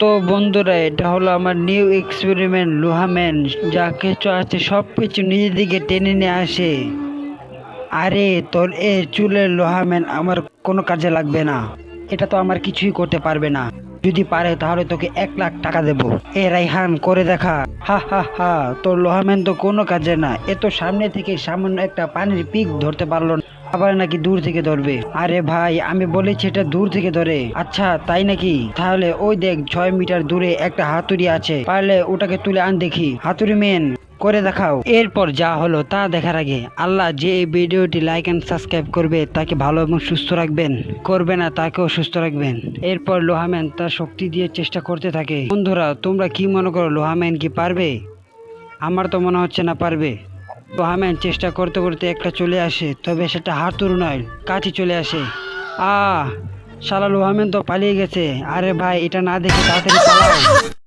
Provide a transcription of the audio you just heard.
তো বন্ধুরা, এটা হলো আমার নিউ এক্সপেরিমেন্ট লোহাম্যান। যা কিছু আছে সব কিছু নিজের দিকে টেনে নিয়ে আসে। আরে তোর এ চুলের লোহাম্যান আমার কোনো কাজে লাগবে না। এটা তো আমার কিছুই করতে পারবে না। যদি পারে তাহলে তোকে 1 লাখ টাকা দেবো। এ রাইহান, করে দেখা। হা হা হা, তোর লোহাম্যান তো কোনো কাজে না। এ তো সামনে থেকে সামান্য একটা পানির পিক ধরতে পারলো না, আবার নাকি দূর থেকে ধরবে। আরে ভাই, আমি বলেছি এটা দূর থেকে ধরে। আচ্ছা তাই নাকি? তাহলে ওই দেখ 6 মিটার দূরে একটা হাতুড়ি আছে, পারলে ওটাকে তুলে আন দেখি। হাতুড়ি মেন, করে দেখাও। এরপর যা হলো তা দেখার আগে আল্লাহ যে এই ভিডিওটি লাইক এন্ড সাবস্ক্রাইব করবে তাকে ভালো এবং সুস্থ রাখবেন, করবে না তাকেও সুস্থ রাখবেন। এরপর লোহাম্যান তার শক্তি দিয়ে চেষ্টা করতে থাকে। বন্ধুরা, তোমরা কি মনে করো লোহাম্যান কি পারবে? আমার তো মনে হচ্ছে না পারবে। লোহাম্যান চেষ্টা করতে করতে একটা চলে আসে, তবে সেটা হাতুড়ি নয়, কাঠি চলে আসে। আহ, শালা লোহাম্যান তো পালিয়ে গেছে। আরে ভাই, এটা না দেখে তাড়াতাড়ি পালাও।